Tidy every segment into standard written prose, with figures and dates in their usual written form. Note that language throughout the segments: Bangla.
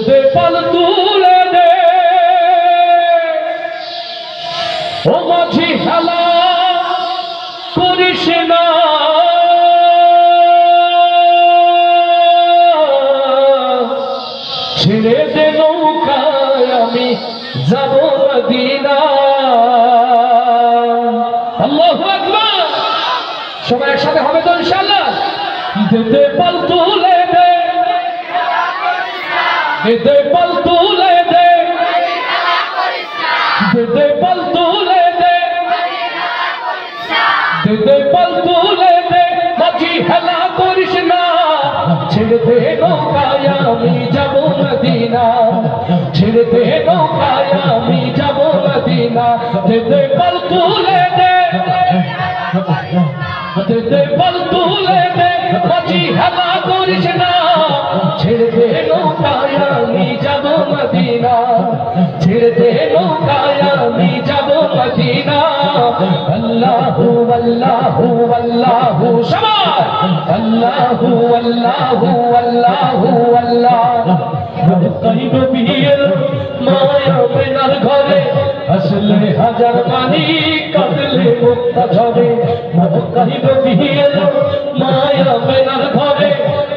দে পাল তুলে দে ও মাঝি হেলা করিস না ছেড়ে দে নৌকায় আমি যাব মদিনা আল্লাহু আকবার সবাই একসাথে হবে তো ইনশাআল্লাহ দে পাল তুলে দে দে পাল তুলে দে দে পাল তুলে দে দে পাল তুলে দে মাঝি হেলা করিস না ছেড়ে দে নৌকায় আমি যাব মদিনা ছেড়ে দে নৌকায় আমি যাব মদিনা দে পাল তুলে দে দে পাল তুলে দে মাঝি হেলা করিস না ছেড়ে দে নৌকায় আমি যাব মদিনা ছেড়ে দে নৌকায় আমি যাব মদিনা আল্লাহু আল্লাহু আল্লাহু সবাই আল্লাহু আল্লাহু আল্লাহু আল্লাহ তাই নবীর মায়া মেনার ঘরে আসলে হাজার মানি কাঁদলে মুক্তা ঝরে তাই নবীর মায়া মেনার ঘরে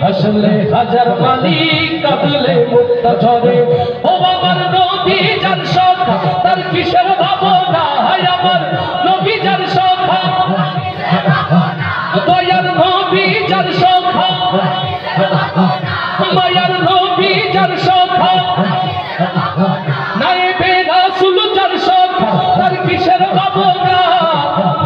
আসলে হাজার মানি কাঁদলে মুক্তা ঝরে ও আমার নবী যার সখা তার কিসের ভাবনা হায় আমার নবী যার সখা দয়ার নবী যার সখা মায়ার নবী যার সখা নায়েবে রাসূল যার সখা তার কিসের ভাবনা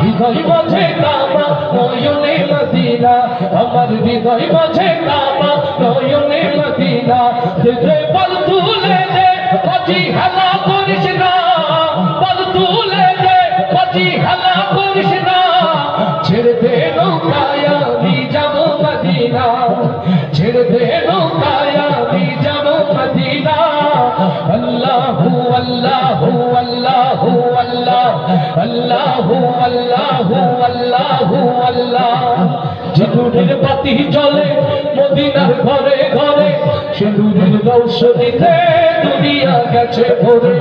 হৃদয় মাঝে কামা নয়নে মদিনা আমার হৃদয় মাঝে কামা নয়নে মদিনা দে পাল তুলে দে মাঝি হেলা করিস না পাল তুলে দে মাঝি হেলা করিস না ছেড়ে দে নৌকায় আমি যাব মদিনা ছেড়ে দে নৌকায় আমি যাব মদিনা আল্লাহু আল্লাহু আল্লাহু আল্লাহ আল্লাহু আল্লাহু আল্লাহু আল্লাহ জিদুরের বাতি জ্বলে মদিনার ঘরে ঘরে সিঁদুরের রৌশনীতে দুনিয়া গেছে ভরে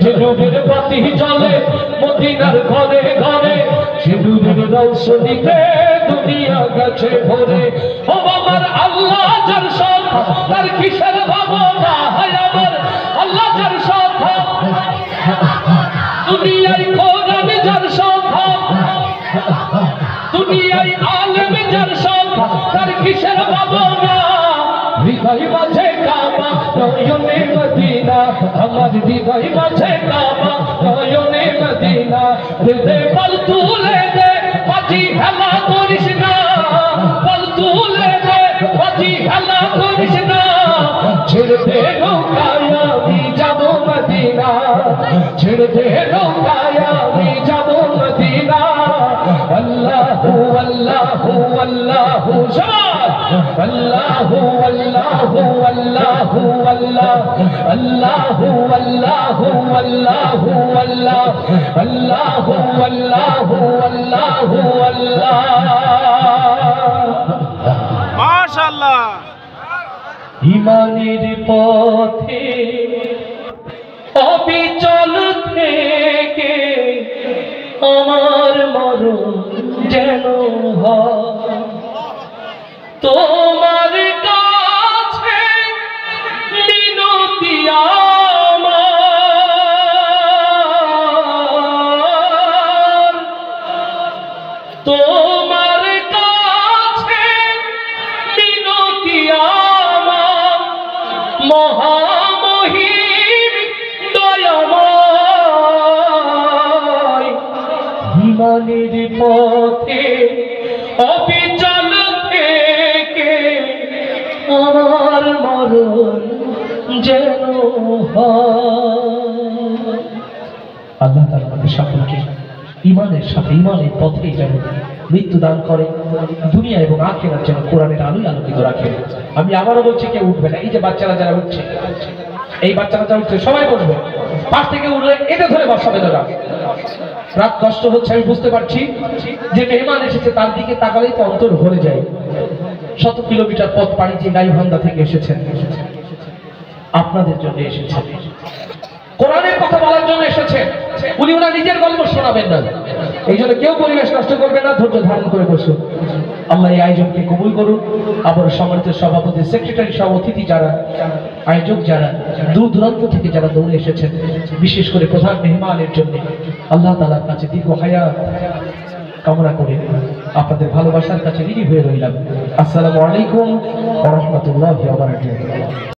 জিদুরের বাতি জ্বলে মদিনার ঘরে ঘরে সিঁদুরের রৌশনীতে দুনিয়া গেছে ভরে ও আমার আল্লাহ যার সখা তার কিসের ভাবনা হায় আমার আল্লাহ যার সখা দুনিয়ায় কোরআন যার সখা দুনিয়ায় আলেম যার সখা তার কিসের ভাবনা হৃদয় মাঝে কামা নয়নে মদিনা আমার হৃদয় মাঝে কামা নয়নে মদিনা দে পাল তুলে দে মাঝি হেলা করিস না পাল তুলে দে মাঝি হেলা করিস না ছেড়ে দে নৌকায় আমি যাব মদিনা ছেড়ে দে নৌকায় আমি যাব মদিনা আল্লাহু আল্লাহু আল্লাহু সবাই আল্লাহু আল্লাহু আল্লাহু আল্লাহ আল্লাহু আল্লাহু আল্লাহু আল্লাহ আল্লাহু আল্লাহু আল্লাহু আল্লাহ মাশাআল্লাহ ইমানের পথে অবিচল থেকে আমার মরণ যেন হয় তোমার কাছে মিনতি আমার তোমার কাছে মিনতি আমার মহামহিম দয়াময় ইমানের পথে অবিচল থেকে আমার মরণ যেন হয় আল্লাহ তাআলা আমাদের সকলকে ইমানের সাথে ইমানের পথে যেন মৃত্যু দান করে দুনিয়া এবং আখিরাত যেন কোরআনের আলোয় আলোকিত রাখে আমি আবারও বলছি কেউ উঠবে না এই যে বাচ্চারা যারা উঠছে এই বাচ্চারা যারা উঠছে সবাই বসবে পাশ থেকে উঠলে এটা ধরে বসাবে না রাত কষ্ট হচ্ছে আমি বুঝতে পারছি যে মেহমান এসেছে তার দিকে তাকালেই তো অন্তর ভরে যায় শত কিলোমিটার পথ পাড়ি দিয়ে গাইবান্ধা থেকে এসেছেন আপনাদের জন্য এসেছেন, কোরআনের কথা বলার জন্য এসেছেন। উনি ওনার নিজের গল্প শোনাবেন না, এই জন্য কেউ পরিবেশ নষ্ট করবে না, ধৈর্য ধারণ করে বসুন। আল্লাহ এই আয়োজনকে কবুল করুন। আবার সম্মানিত সভাপতি, সেক্রেটারি সহ অতিথি যারা, আয়োজক যারা, দূর দূরান্ত থেকে যারা দৌড়ে এসেছেন, বিশেষ করে প্রধান মেহমানের জন্য আল্লাহ তাআলার কাছে দীর্ঘ হায়াত কামনা করে আপনাদের ভালোবাসার কাছে ঋণী হয়ে রইলাম। আসসালামু আলাইকুম ওয়া রাহমাতুল্লাহি ওয়া বারাকাতুহু।